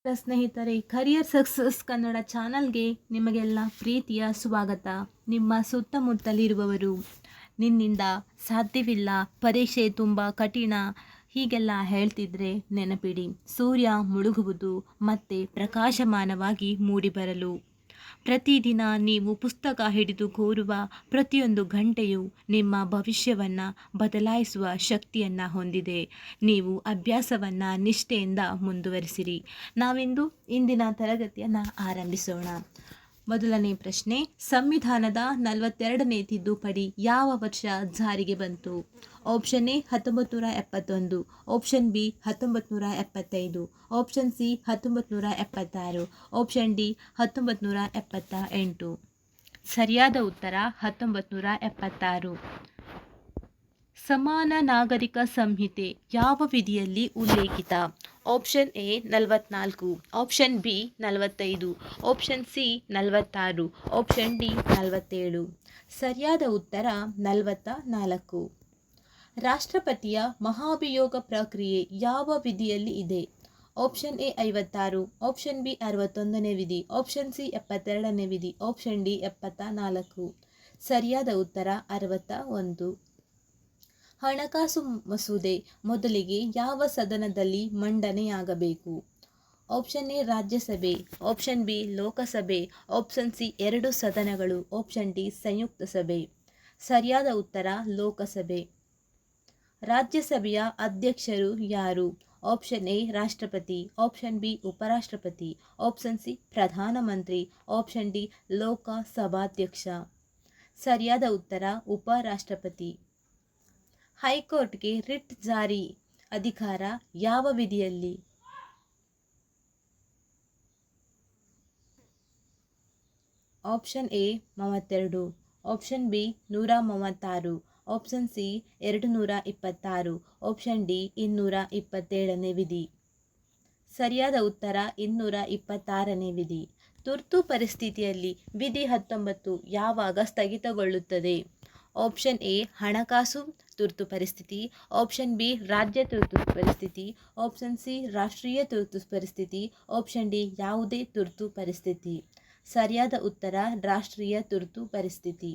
ಸ್ನೇಹಿತರೆ, career success Kannada ಚಾನಲ್ಗೆ ನಿಮಗೆಲ್ಲ ಪ್ರೀತಿಯ ಸ್ವಾಗತ. ನಿಮ್ಮ ಸುತ್ತಮುತ್ತಲಿರುವವರು ನಿನ್ನಿಂದ ಸಾಧ್ಯವಿಲ್ಲ, ಪರೀಕ್ಷೆ ತುಂಬ ಕಠಿಣ ಹೀಗೆಲ್ಲ ಹೇಳ್ತಿದ್ರೆ ನೆನಪಿಡಿ, ಸೂರ್ಯ ಮುಳುಗುವುದು ಮತ್ತೆ ಪ್ರಕಾಶಮಾನವಾಗಿ ಮೂಡಿಬರಲು. ಪ್ರತಿದಿನ ನೀವು ಪುಸ್ತಕ ಹಿಡಿದು ಕೂರುವ ಪ್ರತಿಯೊಂದು ಗಂಟೆಯು ನಿಮ್ಮ ಭವಿಷ್ಯವನ್ನು ಬದಲಾಯಿಸುವ ಶಕ್ತಿಯನ್ನು ಹೊಂದಿದೆ. ನೀವು ಅಭ್ಯಾಸವನ್ನು ನಿಷ್ಠೆಯಿಂದ ಮುಂದುವರಿಸಿರಿ. ನಾವಿಂದು ಇಂದಿನ ತರಗತಿಯನ್ನು ಆರಂಭಿಸೋಣ. ಮೊದಲನೇ ಪ್ರಶ್ನೆ, ಸಂವಿಧಾನದ 42ನೇ ತಿದ್ದುಪಡಿ ಯಾವ ವರ್ಷ ಜಾರಿಗೆ ಬಂತು? Option A 1971, option B 1975, option C 1976, option D 1978. ಸರಿಯಾದ ಉತ್ತರ 1976. ಸಮಾನ ನಾಗರಿಕ ಸಂಹಿತೆ ಯಾವ ವಿಧಿಯಲ್ಲಿ ಉಲ್ಲೇಖಿತ? Option A 44, option B 45, option C 46, option D 47. ಸರಿಯಾದ ಉತ್ತರ 44. ರಾಷ್ಟ್ರಪತಿಯ ಮಹಾಭಿಯೋಗ ಪ್ರಕ್ರಿಯೆ ಯಾವ ವಿಧಿಯಲ್ಲಿ ಇದೆ? ಆಪ್ಷನ್ ಎ 56, ಆಪ್ಷನ್ ಬಿ 61ನೇ ವಿಧಿ, ಆಪ್ಷನ್ ಸಿ 72ನೇ ವಿಧಿ, ಆಪ್ಷನ್ ಡಿ 74. ಸರಿಯಾದ ಉತ್ತರ 61. ಹಣಕಾಸು ಮಸೂದೆ ಮೊದಲಿಗೆ ಯಾವ ಸದನದಲ್ಲಿ ಮಂಡನೆಯಾಗಬೇಕು? Option A Rajya Sabha, option B Lok Sabha, option C 2 ಸದನಗಳು, ಆಪ್ಷನ್ ಡಿ ಸಂಯುಕ್ತ ಸಭೆ. ಸರಿಯಾದ ಉತ್ತರ ಲೋಕಸಭೆ. ರಾಜ್ಯಸಭೆಯ ಅಧ್ಯಕ್ಷರು ಯಾರು? ಆಪ್ಷನ್ ಎ ರಾಷ್ಟ್ರಪತಿ, ಆಪ್ಷನ್ ಬಿ ಉಪರಾಷ್ಟ್ರಪತಿ, ಆಪ್ಷನ್ ಸಿ ಪ್ರಧಾನಮಂತ್ರಿ, ಆಪ್ಷನ್ ಡಿ ಲೋಕಸಭಾಧ್ಯಕ್ಷ. ಸರಿಯಾದ ಉತ್ತರ ಉಪರಾಷ್ಟ್ರಪತಿ. ಹೈಕೋರ್ಟ್ಗೆ ರಿಟ್ ಜಾರಿ ಅಧಿಕಾರ ಯಾವ ವಿಧಿಯಲ್ಲಿ? Option A 32, option B 136, option C 226, option D 227ನೇ ವಿಧಿ. ಸರಿಯಾದ ಉತ್ತರ 226ನೇ ವಿಧಿ. ತುರ್ತು ಪರಿಸ್ಥಿತಿಯಲ್ಲಿ ವಿಧಿ 19 ಯಾವಾಗ ಸ್ಥಗಿತಗೊಳ್ಳುತ್ತದೆ? ಆಪ್ಷನ್ ಎ ಹಣಕಾಸು ತುರ್ತು ಪರಿಸ್ಥಿತಿ, ಆಪ್ಷನ್ ಬಿ ರಾಜ್ಯ ತುರ್ತು ಪರಿಸ್ಥಿತಿ, ಆಪ್ಷನ್ ಸಿ ರಾಷ್ಟ್ರೀಯ ತುರ್ತು ಪರಿಸ್ಥಿತಿ, ಆಪ್ಷನ್ ಡಿ ಯಾವುದೇ ತುರ್ತು ಪರಿಸ್ಥಿತಿ. ಸರಿಯಾದ ಉತ್ತರ ರಾಷ್ಟ್ರೀಯ ತುರ್ತು ಪರಿಸ್ಥಿತಿ.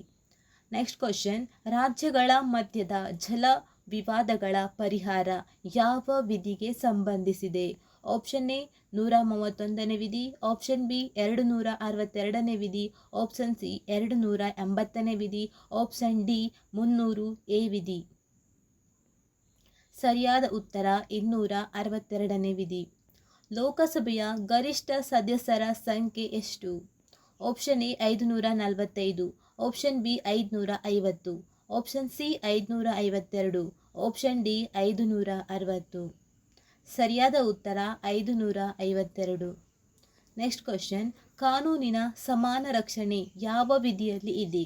ನೆಕ್ಸ್ಟ್ ಕ್ವಶನ್, ರಾಜ್ಯಗಳ ಮಧ್ಯದ ಜಲ ವಿವಾದಗಳ ಪರಿಹಾರ ಯಾವ ವಿಧಿಗೆ ಸಂಬಂಧಿಸಿದೆ? ಆಪ್ಷನ್ ಎ 131ನೇ ವಿಧಿ, ಆಪ್ಷನ್ ಬಿ 262ನೇ ವಿಧಿ, ಆಪ್ಷನ್ ಸಿ 280ನೇ ವಿಧಿ, ಆಪ್ಷನ್ ಡಿ 300 ಎ ವಿಧಿ. ಸರಿಯಾದ ಉತ್ತರ 262ನೇ ವಿಧಿ. ಲೋಕಸಭೆಯ ಗರಿಷ್ಠ ಸದಸ್ಯರ ಸಂಖ್ಯೆ ಎಷ್ಟು? Option A 545, option B 550, option C 552, option D 560. ಸರಿಯಾದ ಉತ್ತರ 552. ನೆಕ್ಸ್ಟ್ ಕ್ವಶನ್, ಕಾನೂನಿನ ಸಮಾನ ರಕ್ಷಣೆ ಯಾವ ವಿಧಿಯಲ್ಲಿ ಇದೆ?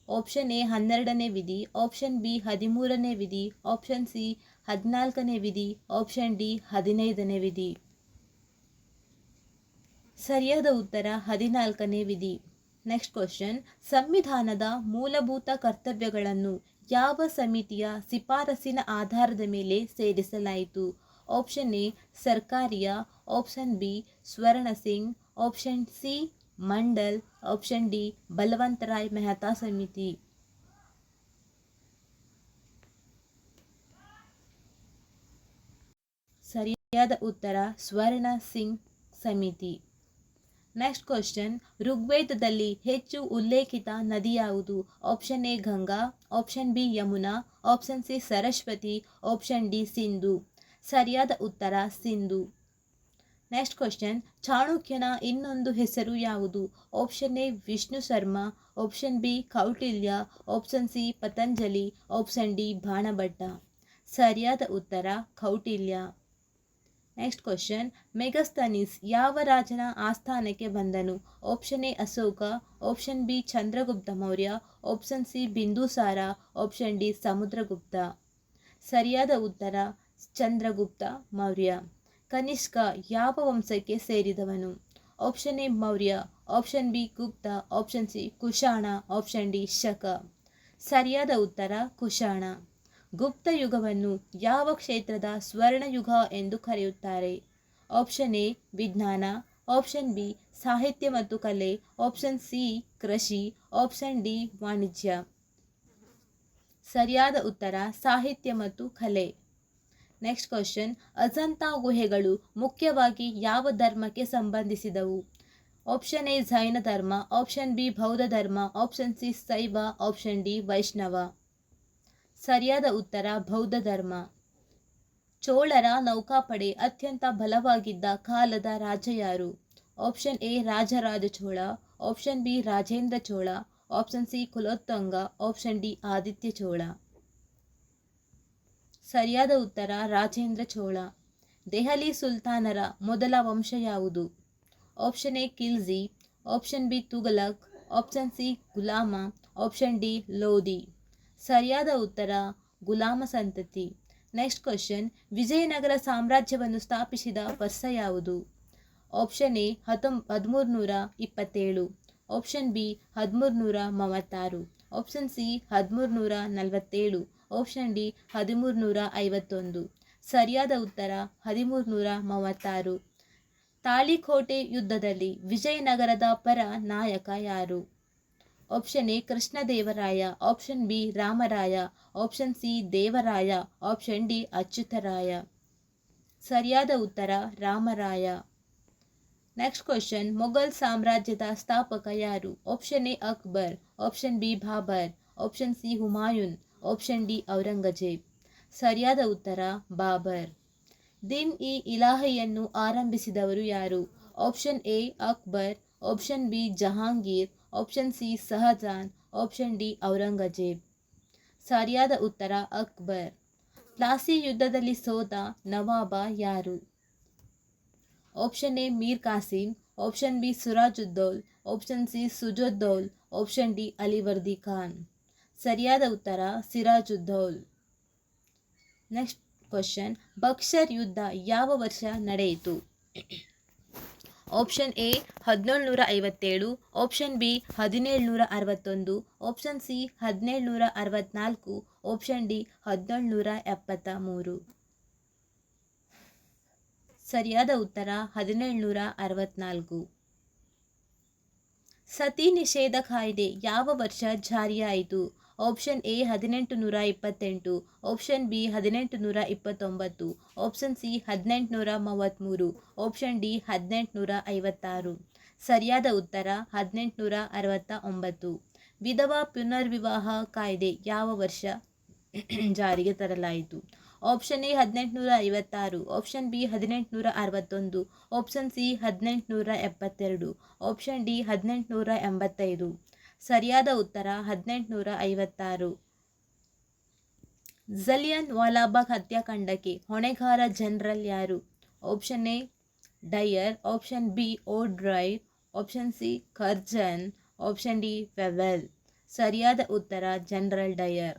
ಆಪ್ಷನ್ ಎ 12ನೇ ವಿಧಿ, ಆಪ್ಷನ್ ಬಿ 13ನೇ ವಿಧಿ, ಆಪ್ಷನ್ ಸಿ 14ನೇ ವಿಧಿ, ಆಪ್ಷನ್ ಡಿ 15ನೇ ವಿಧಿ. ಸರಿಯಾದ ಉತ್ತರ 14ನೇ ವಿಧಿ. ನೆಕ್ಸ್ಟ್ ಕ್ವಶನ್, ಸಂವಿಧಾನದ ಮೂಲಭೂತ ಕರ್ತವ್ಯಗಳನ್ನು ಯಾವ ಸಮಿತಿಯ ಶಿಫಾರಸಿನ ಆಧಾರದ ಮೇಲೆ ಸೇರಿಸಲಾಯಿತು? ಆಪ್ಷನ್ ಎ ಸರ್ಕಾರಿಯ, ಆಪ್ಷನ್ ಬಿ ಸ್ವರ್ಣ Singh, option C Mandal, option D Balwantrai Mehta ಸಮಿತಿ. ಸರಿಯಾದ ಉತ್ತರ ಸ್ವರ್ಣ ಸಿಂಗ್ ಸಮಿತಿ. ನೆಕ್ಸ್ಟ್ ಕ್ವಶನ್, ಋಗ್ವೇದದಲ್ಲಿ ಹೆಚ್ಚು ಉಲ್ಲೇಖಿತ ನದಿ ಯಾವುದು? Option A Ganga, option B Yamuna, option C Saraswati, option D Sindhu. ಸರಿಯಾದ ಉತ್ತರ ಸಿಂಧು. ನೆಕ್ಸ್ಟ್ ಕ್ವಶನ್, ಚಾಣಕ್ಯನ ಇನ್ನೊಂದು ಹೆಸರು ಯಾವುದು? Option A Vishnu Sharma, option B Kautilya, option C Patanjali, option D Banabhatta. ಸರಿಯಾದ ಉತ್ತರ ಕೌಟಿಲ್ಯ. ನೆಕ್ಸ್ಟ್ ಕ್ವಶನ್, ಮೆಗಸ್ತನೀಸ್ ಯಾವ ರಾಜನ ಆಸ್ಥಾನಕ್ಕೆ ಬಂದನು? Option A Ashoka, option B Chandragupta Maurya, option C Bindusara, option D Samudragupta. ಸರಿಯಾದ ಉತ್ತರ ಚಂದ್ರಗುಪ್ತ ಮೌರ್ಯ. ಕನಿಷ್ಕ ಯಾವ ವಂಶಕ್ಕೆ ಸೇರಿದವನು? Option A Maurya, option B Gupta, option C Kushana, option D Shaka. ಸರಿಯಾದ ಉತ್ತರ ಕುಶಾಣ. ಗುಪ್ತ ಯುಗವನ್ನು ಯಾವ ಕ್ಷೇತ್ರದ ಸ್ವರ್ಣಯುಗ ಎಂದು ಕರೆಯುತ್ತಾರೆ? ಆಪ್ಷನ್ ಎ ವಿಜ್ಞಾನ, ಆಪ್ಷನ್ ಬಿ ಸಾಹಿತ್ಯ ಮತ್ತು ಕಲೆ, ಆಪ್ಷನ್ ಸಿ ಕೃಷಿ, ಆಪ್ಷನ್ ಡಿ ವಾಣಿಜ್ಯ. ಸರಿಯಾದ ಉತ್ತರ ಸಾಹಿತ್ಯ ಮತ್ತು ಕಲೆ. ನೆಕ್ಸ್ಟ್ ಕ್ವಶನ್, ಅಜಂತಾ ಗುಹೆಗಳು ಮುಖ್ಯವಾಗಿ ಯಾವ ಧರ್ಮಕ್ಕೆ ಸಂಬಂಧಿಸಿದವು? ಆಪ್ಷನ್ ಎ ಜೈನ ಧರ್ಮ, ಆಪ್ಷನ್ ಬಿ ಬೌದ್ಧ ಧರ್ಮ, ಆಪ್ಷನ್ ಸಿ ಶೈವ, ಆಪ್ಷನ್ ಡಿ ವೈಷ್ಣವ. ಸರಿಯಾದ ಉತ್ತರ ಬೌದ್ಧ ಧರ್ಮ. ಚೋಳರ ನೌಕಾಪಡೆ ಅತ್ಯಂತ ಬಲವಾಗಿದ್ದ ಕಾಲದ ರಾಜ ಯಾರು? Option A Rajaraja Chola, option B Rajendra Chola, option C Kulothunga, option D Aditya Chola. ಸರಿಯಾದ ಉತ್ತರ ರಾಜೇಂದ್ರ ಚೋಳ. ದೆಹಲಿ ಸುಲ್ತಾನರ ಮೊದಲ ವಂಶ ಯಾವುದು? Option A Khilji, option B Tughlaq, option C Ghulam, option D Lodi. ಸರಿಯಾದ ಉತ್ತರ ಗುಲಾಮ ಸಂತತಿ. ನೆಕ್ಸ್ಟ್ ಕ್ವಶನ್, ವಿಜಯನಗರ ಸಾಮ್ರಾಜ್ಯವನ್ನು ಸ್ಥಾಪಿಸಿದ ವರ್ಷ ಯಾವುದು? Option A 1327, option B 1336, option C 1347, option D 1351. ಸರಿಯಾದ ಉತ್ತರ 1336. ತಾಳಿಕೋಟೆ ಯುದ್ಧದಲ್ಲಿ ವಿಜಯನಗರದ ಪರ ನಾಯಕ ಯಾರು? Option A Krishnadevaraya, option B Ramaraya, option C Devaraya, option D Achyutaraya. ಸರಿಯಾದ ಉತ್ತರ ರಾಮರಾಯ. ನೆಕ್ಸ್ಟ್ ಕ್ವಶನ್, ಮೊಘಲ್ ಸಾಮ್ರಾಜ್ಯದ ಸ್ಥಾಪಕ ಯಾರು? Option A Akbar, option B Babur, option C Humayun, option D Aurangzeb. ಸರಿಯಾದ ಉತ್ತರ ಬಾಬರ್. ದಿನ್ ಇ ಇಲಾಹಿಯನ್ನು ಆರಂಭಿಸಿದವರು ಯಾರು? Option A Akbar, option B Jahangir, option C Shahjahan, option D Aurangzeb. ಸರಿಯಾದ ಉತ್ತರ ಅಕ್ಬರ್. ಪ್ಲಾಸಿ ಯುದ್ಧದಲ್ಲಿ ಸೋತ ನವಾಬ ಯಾರು? Option A Mir Qasim, option B Sirajuddaulah, option C Shujauddaulah, option D Alivardi Khan. ಸರಿಯಾದ ಉತ್ತರ ಸಿರಾಜುದ್ದೌಲ್. ನೆಕ್ಸ್ಟ್ ಕ್ವಶನ್, ಬಕ್ಸರ್ ಯುದ್ಧ ಯಾವ ವರ್ಷ ನಡೆಯಿತು? Option A 1757, option B 1761, option C 1764, option D 1773. ಸರಿಯಾದ ಉತ್ತರ 1764. ಸತಿ ನಿಷೇಧ ಕಾಯ್ದೆ ಯಾವ ವರ್ಷ ಜಾರಿಯಾಯಿತು? Option A 1828, option B 1829, option C 1833, option D 1856. ಸರಿಯಾದ ಉತ್ತರ 1869. ವಿಧವಾ ಪುನರ್ವಿವಾಹ ಕಾಯ್ದೆ ಯಾವ ವರ್ಷ ಜಾರಿಗೆ ತರಲಾಯಿತು? Option A 1856, option B 1861, option C 1872, option D 1885. ಸರಿಯಾದ ಉತ್ತರ 1856. ಜಲಿಯನ್ ವಾಲಾಬಾಗ್ ಹತ್ಯಾಕಾಂಡಕ್ಕೆ ಹೊಣೆಗಾರ ಜನರಲ್ ಯಾರು? Option A Dyer, option B O'Dwyer, option C Curzon, option D ಫೆವೆಲ್. ಸರಿಯಾದ ಉತ್ತರ ಜನರಲ್ ಡಯರ್.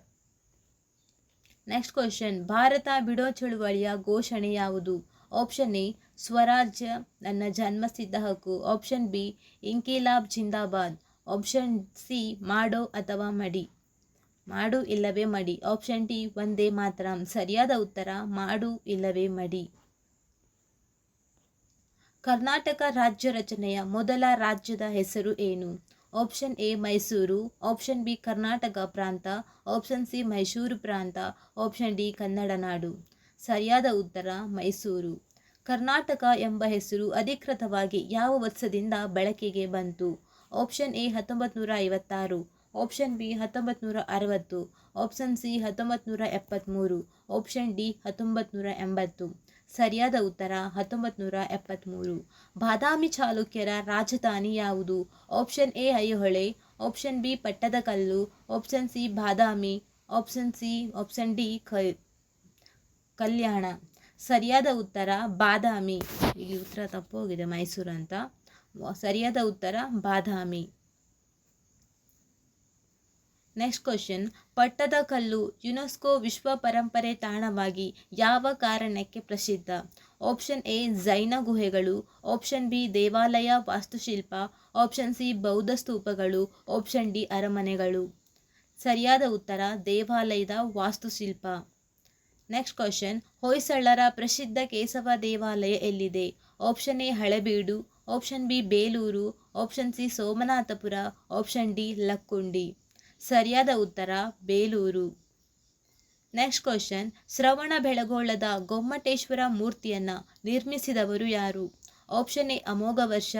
ನೆಕ್ಸ್ಟ್ ಕ್ವಶನ್, ಭಾರತ ಬಿಡೋ ಚಳುವಳಿಯ ಘೋಷಣೆ ಯಾವುದು? ಆಪ್ಷನ್ ಎ ಸ್ವರಾಜ್ಯ ನನ್ನ ಜನ್ಮಸಿದ್ಧ ಹಕ್ಕು, ಆಪ್ಷನ್ ಬಿ ಇಂಕಿಲಾಬ್ ಜಿಂದಾಬಾದ್, ಆಪ್ಷನ್ ಸಿ ಮಾಡೋ ಅಥವಾ ಮಡಿ, ಮಾಡು ಇಲ್ಲವೇ ಮಡಿ, ಆಪ್ಷನ್ ಡಿ ಒಂದೇ ಮಾತರಂ. ಸರಿಯಾದ ಉತ್ತರ ಮಾಡು ಇಲ್ಲವೇ ಮಡಿ. ಕರ್ನಾಟಕ ರಾಜ್ಯ ರಚನೆಯ ಮೊದಲ ರಾಜ್ಯದ ಹೆಸರು ಏನು? Option A Mysuru, option B Karnataka ಪ್ರಾಂತ, ಆಪ್ಷನ್ ಸಿ ಮೈಸೂರು ಪ್ರಾಂತ, ಆಪ್ಷನ್ ಡಿ ಕನ್ನಡ ನಾಡು. ಸರಿಯಾದ ಉತ್ತರ ಮೈಸೂರು. ಕರ್ನಾಟಕ ಎಂಬ ಹೆಸರು ಅಧಿಕೃತವಾಗಿ ಯಾವ ವರ್ಷದಿಂದ ಬಳಕೆಗೆ ಬಂತು? Option A 1956, option B 1960, option C 1973, option D 1980. ಸರಿಯಾದ ಉತ್ತರ 1973. ಬಾದಾಮಿ ಚಾಲುಕ್ಯರ ರಾಜಧಾನಿ ಯಾವುದು? Option A Aihole, option B Pattadakal, option C Badami, option D Kalyana. ಸರಿಯಾದ ಉತ್ತರ ಬಾದಾಮಿ. ಈ ಉತ್ತರ ತಪ್ಪು ಹೋಗಿದೆ, ಮೈಸೂರು ಅಂತ. ಸರಿಯಾದ ಉತ್ತರ ಬಾದಾಮಿ. ನೆಕ್ಸ್ಟ್ ಕ್ವಶನ್, ಪಟ್ಟದಕಲ್ಲು ಯುನೆಸ್ಕೋ ವಿಶ್ವ ಪರಂಪರೆ ತಾಣವಾಗಿ ಯಾವ ಕಾರಣಕ್ಕೆ ಪ್ರಸಿದ್ಧ? ಆಪ್ಷನ್ ಎ ಜೈನ ಗುಹೆಗಳು, ಆಪ್ಷನ್ ಬಿ ದೇವಾಲಯ ವಾಸ್ತುಶಿಲ್ಪ, ಆಪ್ಷನ್ ಸಿ ಬೌದ್ಧ ಸ್ತೂಪಗಳು, ಆಪ್ಷನ್ ಡಿ ಅರಮನೆಗಳು. ಸರಿಯಾದ ಉತ್ತರ ದೇವಾಲಯದ ವಾಸ್ತುಶಿಲ್ಪ. ನೆಕ್ಸ್ಟ್ ಕ್ವಶನ್, ಹೊಯ್ಸಳರ ಪ್ರಸಿದ್ಧ ಕೇಶವ ದೇವಾಲಯ ಎಲ್ಲಿದೆ? Option A Halebidu, option B Belur, option C Somanathapura, option D Lakkundi. ಸರಿಯಾದ ಉತ್ತರ ಬೇಲೂರು. ನೆಕ್ಸ್ಟ್ ಕ್ವಶನ್, ಶ್ರವಣ ಬೆಳಗೊಳದ ಗೊಮ್ಮಟೇಶ್ವರ ಮೂರ್ತಿಯನ್ನು ನಿರ್ಮಿಸಿದವರು ಯಾರು? Option A Amoghavarsha,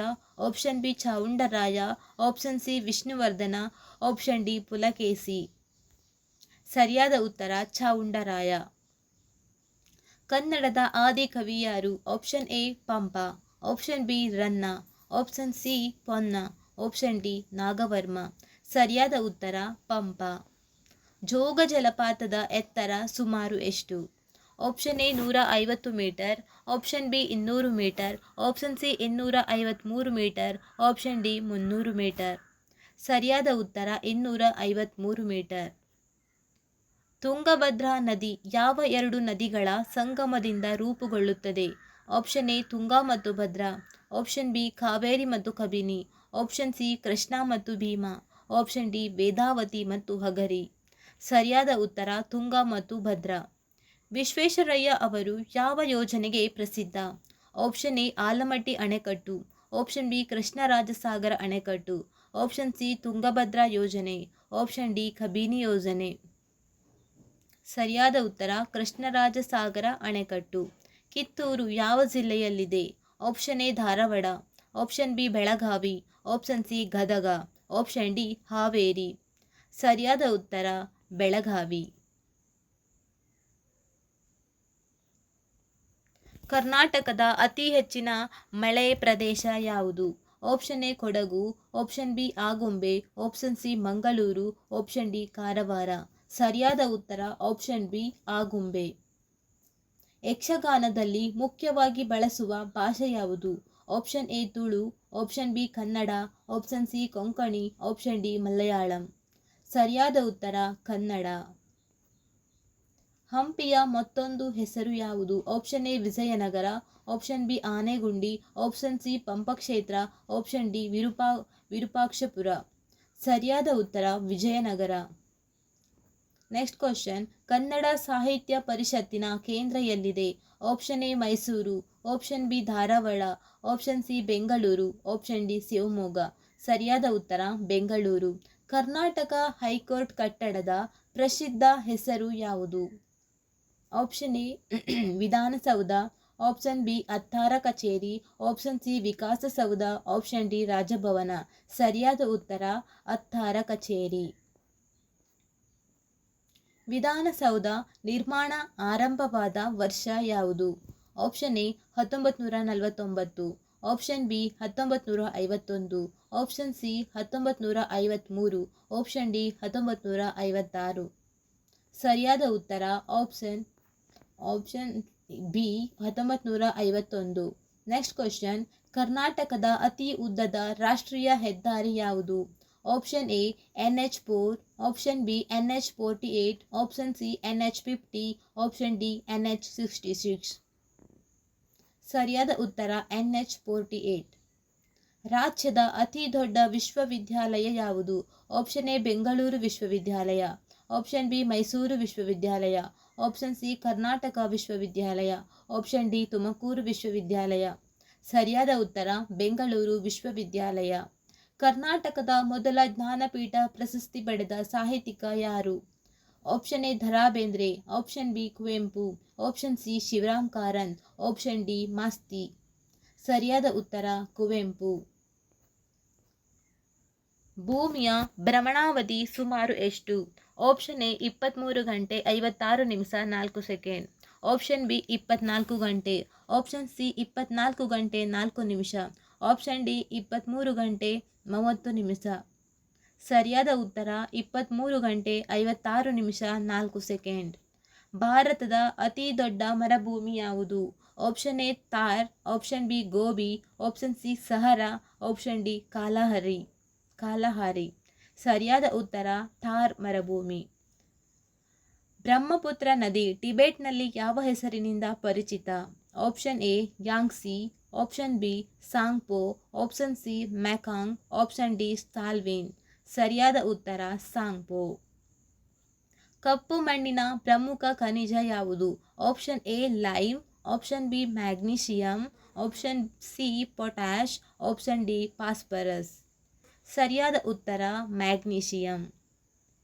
option B Chavundaraya, option C Vishnuvardhana, option D Pulakeshi. ಸರಿಯಾದ ಉತ್ತರ ಚಾವುಂಡರಾಯ. ಕನ್ನಡದ ಆದಿ ಕವಿ ಯಾರು? Option A Pampa, option B Ranna, option C Ponna, option D Nagavarma. ಸರಿಯಾದ ಉತ್ತರ ಪಂಪ. ಜೋಗ ಜಲಪಾತದ ಎತ್ತರ ಸುಮಾರು ಎಷ್ಟು? Option A 150 meter, option B 200 meter, option C 253 meter, option D 300 meter. ಸರಿಯಾದ ಉತ್ತರ 253 ಮೀಟರ್. ತುಂಗಭದ್ರಾ ನದಿ ಯಾವ ಎರಡು ನದಿಗಳ ಸಂಗಮದಿಂದ ರೂಪುಗೊಳ್ಳುತ್ತದೆ? ಆಪ್ಷನ್ ಎ ತುಂಗಾ ಮತ್ತು ಭದ್ರಾ, ಆಪ್ಷನ್ ಬಿ ಕಾವೇರಿ ಮತ್ತು ಕಬಿನಿ, ಆಪ್ಷನ್ ಸಿ ಕೃಷ್ಣಾ ಮತ್ತು ಭೀಮಾ, ಆಪ್ಷನ್ ಡಿ ವೇದಾವತಿ ಮತ್ತು ಹಗರಿ. ಸರಿಯಾದ ಉತ್ತರ ತುಂಗಾ ಮತ್ತು ಭದ್ರಾ. ವಿಶ್ವೇಶ್ವರಯ್ಯ ಅವರು ಯಾವ ಯೋಜನೆಗೆ ಪ್ರಸಿದ್ಧ? ಆಪ್ಷನ್ ಎ ಆಲಮಟ್ಟಿ ಅಣೆಕಟ್ಟು, ಆಪ್ಷನ್ ಬಿ ಕೃಷ್ಣರಾಜಸಾಗರ ಅಣೆಕಟ್ಟು, ಆಪ್ಷನ್ ಸಿ ತುಂಗಭದ್ರಾ ಯೋಜನೆ, ಆಪ್ಷನ್ ಡಿ ಕಬಿನಿ ಯೋಜನೆ. ಸರಿಯಾದ ಉತ್ತರ ಕೃಷ್ಣರಾಜಸಾಗರ ಅಣೆಕಟ್ಟು. ಕಿತ್ತೂರು ಯಾವ ಜಿಲ್ಲೆಯಲ್ಲಿದೆ? Option A Dharwad, option B Belagavi, option C Gadag, option D Haveri. ಸರಿಯಾದ ಉತ್ತರ ಬೆಳಗಾವಿ. ಕರ್ನಾಟಕದ ಅತಿ ಹೆಚ್ಚಿನ ಮಳೆ ಪ್ರದೇಶ ಯಾವುದು? Option A Kodagu, option B Agumbe, option C Mangaluru, option D Karwar. ಸರಿಯಾದ ಉತ್ತರ ಆಪ್ಷನ್ ಬಿ ಆಗುಂಬೆ. ಯಕ್ಷಗಾನದಲ್ಲಿ ಮುಖ್ಯವಾಗಿ ಬಳಸುವ ಭಾಷೆ ಯಾವುದು? Option A Tulu, option B Kannada, option C Konkani, option D Malayalam. ಸರಿಯಾದ ಉತ್ತರ ಕನ್ನಡ. ಹಂಪಿಯ ಮತ್ತೊಂದು ಹೆಸರು ಯಾವುದು? Option A Vijayanagara, option B Anegundi, option C Pampakshetra, option D Virupakshapura. ಸರಿಯಾದ ಉತ್ತರ ವಿಜಯನಗರ. ನೆಕ್ಸ್ಟ್ ಕ್ವಶನ್, ಕನ್ನಡ ಸಾಹಿತ್ಯ ಪರಿಷತ್ತಿನ ಕೇಂದ್ರ ಎಲ್ಲಿದೆ? Option A Mysuru, option B Dharwad, option C Bengaluru, option D Shivamogga. ಸರಿಯಾದ ಉತ್ತರ ಬೆಂಗಳೂರು. ಕರ್ನಾಟಕ ಹೈಕೋರ್ಟ್ ಕಟ್ಟಡದ ಪ್ರಸಿದ್ಧ ಹೆಸರು ಯಾವುದು? Option A Vidhana Soudha, option B Attara Kacheri, option C Vikasa Soudha, option D Raj Bhavan. ಸರಿಯಾದ ಉತ್ತರ ಅತ್ತಾರ ಕಚೇರಿ. ವಿಧಾನಸೌಧ ನಿರ್ಮಾಣ ಆರಂಭವಾದ ವರ್ಷ ಯಾವುದು? Option A 1949, option B 1951, option C 1953, option D 1956. ಸರಿಯಾದ ಉತ್ತರ ಆಪ್ಷನ್ ಬಿ 1951. ನೆಕ್ಸ್ಟ್ ಕ್ವಶನ್, ಕರ್ನಾಟಕದ ಅತಿ ಉದ್ದದ ರಾಷ್ಟ್ರೀಯ ಹೆದ್ದಾರಿ ಯಾವುದು? Option A NH4, option B NH48, option C NH50, option D NH66. ಸರಿಯಾದ ಉತ್ತರ NH48. ರಾಜ್ಯದ ಅತಿ ದೊಡ್ಡ ವಿಶ್ವವಿದ್ಯಾಲಯ ಯಾವುದು? ಆಪ್ಷನ್ ಎ ಬೆಂಗಳೂರು ವಿಶ್ವವಿದ್ಯಾಲಯ, ಆಪ್ಷನ್ ಬಿ ಮೈಸೂರು ವಿಶ್ವವಿದ್ಯಾಲಯ, ಆಪ್ಷನ್ ಸಿ ಕರ್ನಾಟಕ ವಿಶ್ವವಿದ್ಯಾಲಯ, ಆಪ್ಷನ್ ಡಿ ತುಮಕೂರು ವಿಶ್ವವಿದ್ಯಾಲಯ. ಸರಿಯಾದ ಉತ್ತರ ಬೆಂಗಳೂರು ವಿಶ್ವವಿದ್ಯಾಲಯ. ಕರ್ನಾಟಕದ ಮೊದಲ ಜ್ಞಾನಪೀಠ ಪ್ರಶಸ್ತಿ ಪಡೆದ ಸಾಹಿತಿಕ ಯಾರು? Option A Da Ra Bendre, option B Kuvempu, option C Shivaram Karanth, option D Masti. ಸರಿಯಾದ ಉತ್ತರ ಕುವೆಂಪು. ಭೂಮಿಯ ಭ್ರಮಣಾವಧಿ ಸುಮಾರು ಎಷ್ಟು? ಆಪ್ಷನ್ ಎ 23 ಗಂಟೆ 56 ನಿಮಿಷ 4 ಸೆಕೆಂಡ್, ಆಪ್ಷನ್ ಬಿ 24 ಗಂಟೆ, ಆಪ್ಷನ್ ಸಿ 24 ಗಂಟೆ 4 ನಿಮಿಷ, ಆಪ್ಷನ್ ಡಿ 23 ಗಂಟೆ 30 ನಿಮಿಷ. ಸರಿಯಾದ ಉತ್ತರ 23 ಗಂಟೆ 56 ನಿಮಿಷ 4 ಸೆಕೆಂಡ್. ಭಾರತದ ಅತಿ ದೊಡ್ಡ ಮರುಭೂಮಿ ಯಾವುದು? Option A Thar, option B Gobi, option C Sahara, option D Kalahari. ಸರಿಯಾದ ಉತ್ತರ ಥಾರ್ ಮರುಭೂಮಿ. ಬ್ರಹ್ಮಪುತ್ರ ನದಿ ಟಿಬೆಟ್ನಲ್ಲಿ ಯಾವ ಹೆಸರಿನಿಂದ ಪರಿಚಿತ? Option A Yangtze, option B Tsangpo, option C Mekong, option D Salween. ಸರಿಯಾದ ಉತ್ತರ ಸಾಂಗ್ಪೋ. ಕಪ್ಪು ಮಣ್ಣಿನ ಪ್ರಮುಖ ಖನಿಜ ಯಾವುದು? Option A lime, option B magnesium, option C potash, option D phosphorus. ಸರಿಯಾದ ಉತ್ತರ ಮ್ಯಾಗ್ನೀಷಿಯಂ.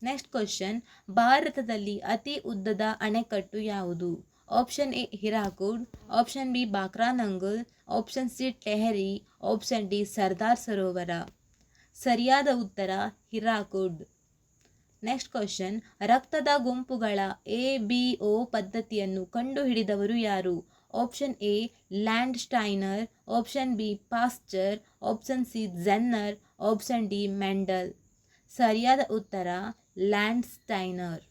ನೆಕ್ಸ್ಟ್ ಕ್ವಶನ್, ಭಾರತದಲ್ಲಿ ಅತಿ ಉದ್ದದ ಅಣೆಕಟ್ಟು ಯಾವುದು? Option A Hirakud, option B Bhakra Nangal, option C Tehri, option D Sardar Sarovar. ಸರಿಯಾದ ಉತ್ತರ ಹಿರಾಕುಡ್. ನೆಕ್ಸ್ಟ್ ಕ್ವಶನ್, ರಕ್ತದ ಗುಂಪುಗಳ ABO ಪದ್ಧತಿಯನ್ನು ಕಂಡುಹಿಡಿದವರು ಯಾರು? Option A Landsteiner, option B Pasteur, option C Jenner, option D Mendel. ಸರಿಯಾದ ಉತ್ತರ ಲ್ಯಾಂಡ್ ಸ್ಟೈನರ್.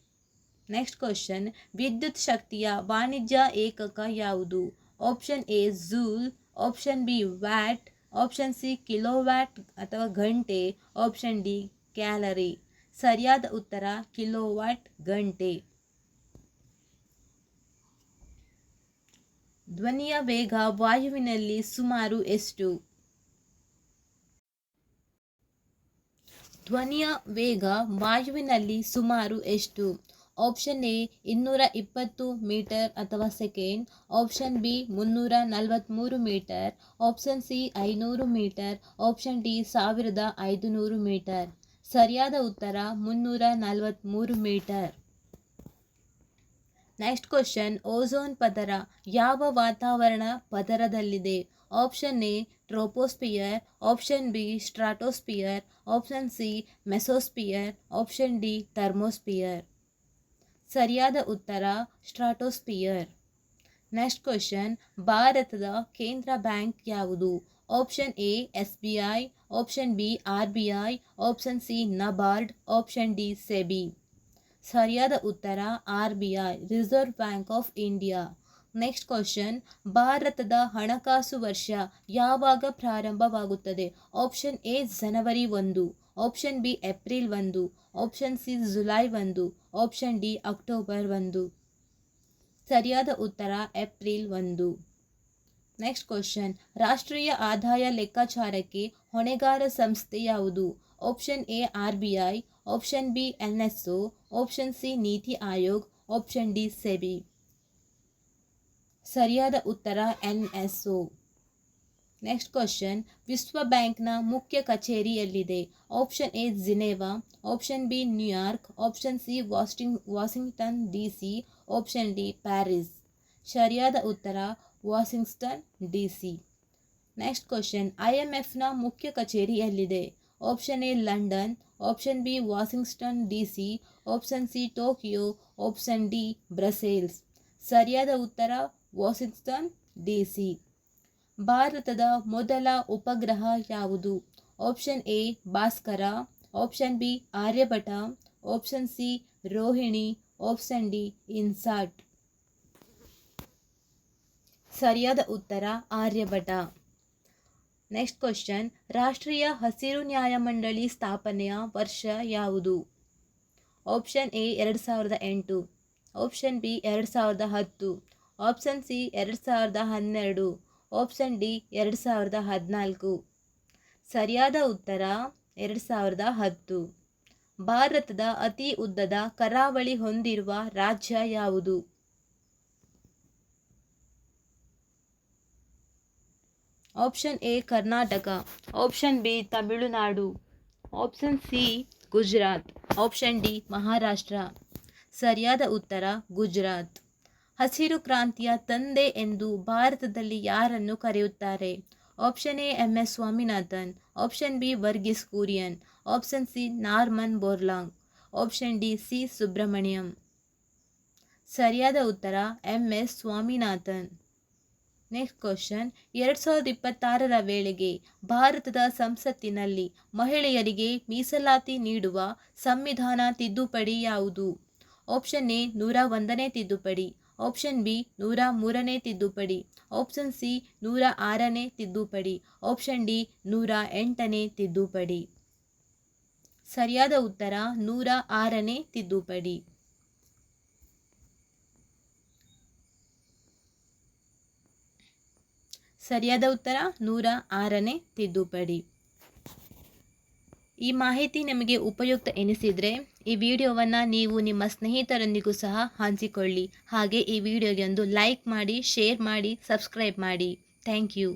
ನೆಕ್ಸ್ಟ್ ಕ್ವಶನ್, ವಿದ್ಯುತ್ ಶಕ್ತಿಯ ವಾಣಿಜ್ಯ ಏಕಕ ಯಾವುದು? Option A joule, option B watt, option C kilowatt ಅಥವಾ ಗಂಟೆ, ಆಪ್ಷನ್ ಡಿ ಕ್ಯಾಲರಿ. ಸರಿಯಾದ ಉತ್ತರ ಕಿಲೋವ್ಯಾಟ್ ಗಂಟೆ. ಧ್ವನಿಯ ವೇಗ ವಾಯುವಿನಲ್ಲಿ ಸುಮಾರು ಎಷ್ಟು? ಧ್ವನಿಯ ವೇಗ ವಾಯುವಿನಲ್ಲಿ ಸುಮಾರು ಎಷ್ಟು? ಆಪ್ಷನ್ ಎ 220 ಮೀಟರ್ ಅಥವಾ second, option B 343 metre, option C 500 metre, option D 1500 metre. ಸರಿಯಾದ ಉತ್ತರ 343 ಮೀಟರ್. ನೆಕ್ಸ್ಟ್ ಕ್ವಶನ್, ಓಝೋನ್ ಪದರ ಯಾವ ವಾತಾವರಣ ಪದರದಲ್ಲಿದೆ? Option A troposphere, option B stratosphere, option C mesosphere, option D thermosphere. ಸರಿಯಾದ ಉತ್ತರ ಸ್ಟ್ರಾಟೋಸ್ಪಿಯರ್. ನೆಕ್ಸ್ಟ್ ಕ್ವಶನ್, ಭಾರತದ ಕೇಂದ್ರ ಬ್ಯಾಂಕ್ ಯಾವುದು? Option A SBI, option B RBI, option C NABARD, option D SEBI. ಸರಿಯಾದ ಉತ್ತರ RBI, reserve bank of India. Next question, ಭಾರತದ ಹಣಕಾಸು ವರ್ಷ ಯಾವಾಗ ಪ್ರಾರಂಭವಾಗುತ್ತದೆ? ಆಪ್ಷನ್ ಎ ಜನವರಿ 1, option B April 1, option C July 1, option D October 1. ಸರಿಯಾದ ಉತ್ತರ ಏಪ್ರಿಲ್ 1. ನೆಕ್ಸ್ಟ್ ಕ್ವಶನ್, ರಾಷ್ಟ್ರೀಯ ಆದಾಯ ಲೆಕ್ಕಾಚಾರಕ್ಕೆ ಹೊಣೆಗಾರ ಸಂಸ್ಥೆ ಯಾವುದು? Option A RBI, option B NSO, option C ನೀತಿ ಆಯೋಗ್, ಆಪ್ಷನ್ ಡಿ ಸೆಬಿ. ಸರಿಯಾದ ಉತ್ತರ NSO. ನೆಕ್ಸ್ಟ್ ಕ್ವಶನ್, ವಿಶ್ವ ಬ್ಯಾಂಕ್ನ ಮುಖ್ಯ ಕಚೇರಿ ಎಲ್ಲಿದೆ? Option A Geneva, option B New York, option C Washington DC, option D Paris. ಸರಿಯಾದ ಉತ್ತರ ವಾಷಿಂಗ್ಟನ್ DC. ನೆಕ್ಸ್ಟ್ ಕ್ವಶನ್, IMFನ ಮುಖ್ಯ ಕಚೇರಿ ಎಲ್ಲಿದೆ? Option A London, option B Washington DC, option C Tokyo, option D Brussels. ಸರಿಯಾದ ಉತ್ತರ ವಾಷಿಂಗ್ಟನ್ DC. ಭಾರತದ ಮೊದಲ ಉಪಗ್ರಹ ಯಾವುದು? Option A Bhaskara, option B Aryabhata, option C Rohini, option D INSAT. ಸರಿಯಾದ ಉತ್ತರ ಆರ್ಯಭಟ. ನೆಕ್ಸ್ಟ್ ಕ್ವಶನ್, ರಾಷ್ಟ್ರೀಯ ಹಸಿರು ನ್ಯಾಯಮಂಡಳಿ ಸ್ಥಾಪನೆಯ ವರ್ಷ ಯಾವುದು? Option A 2008, option B 2010, option C 2012, option D 2014. ಸರಿಯಾದ ಉತ್ತರ 2010. ಭಾರತದ ಅತಿ ಉದ್ದದ ಕರಾವಳಿ ಹೊಂದಿರುವ ರಾಜ್ಯ ಯಾವುದು? Option A Karnataka, option B Tamil Nadu, option C Gujarat, option D Maharashtra. ಸರಿಯಾದ ಉತ್ತರ ಗುಜರಾತ್. ಹಸಿರು ಕ್ರಾಂತಿಯ ತಂದೆ ಎಂದು ಭಾರತದಲ್ಲಿ ಯಾರನ್ನು ಕರೆಯುತ್ತಾರೆ? Option A MS Swaminathan, option B Varghese Kurien, option C Norman Borlaug, option D C Subrahmanyam. ಸರಿಯಾದ ಉತ್ತರ MS ಸ್ವಾಮಿನಾಥನ್. ನೆಕ್ಸ್ಟ್ ಕ್ವಶನ್, 2026ರ ವೇಳೆಗೆ ಭಾರತದ ಸಂಸತ್ತಿನಲ್ಲಿ ಮಹಿಳೆಯರಿಗೆ ಮೀಸಲಾತಿ ನೀಡುವ ಸಂವಿಧಾನ ತಿದ್ದುಪಡಿ ಯಾವುದು? ಆಪ್ಷನ್ ಎ 101ನೇ ತಿದ್ದುಪಡಿ, ಆಪ್ಷನ್ ಬಿ 103ನೇ ತಿದ್ದುಪಡಿ, ಆಪ್ಷನ್ ಸಿ 106ನೇ ತಿದ್ದುಪಡಿ, ಆಪ್ಷನ್ ಡಿ 108ನೇ ತಿದ್ದುಪಡಿ. ಸರಿಯಾದ ಉತ್ತರ 106ನೇ ತಿದ್ದುಪಡಿ. ಸರಿಯಾದ ಉತ್ತರ 106ನೇ ತಿದ್ದುಪಡಿ. ಈ ಮಾಹಿತಿ ನಿಮಗೆ ಉಪಯುಕ್ತ ಎನಿಸಿದರೆ ಈ ವಿಡಿಯೋವನ್ನು ನೀವು ನಿಮ್ಮ ಸ್ನೇಹಿತರೊಂದಿಗೂ ಸಹ ಹಂಚಿಕೊಳ್ಳಿ. ಹಾಗೆ ಈ ವಿಡಿಯೋಗೆ ಒಂದು ಲೈಕ್ ಮಾಡಿ, ಶೇರ್ ಮಾಡಿ, ಸಬ್ಸ್ಕ್ರೈಬ್ ಮಾಡಿ. Thank you.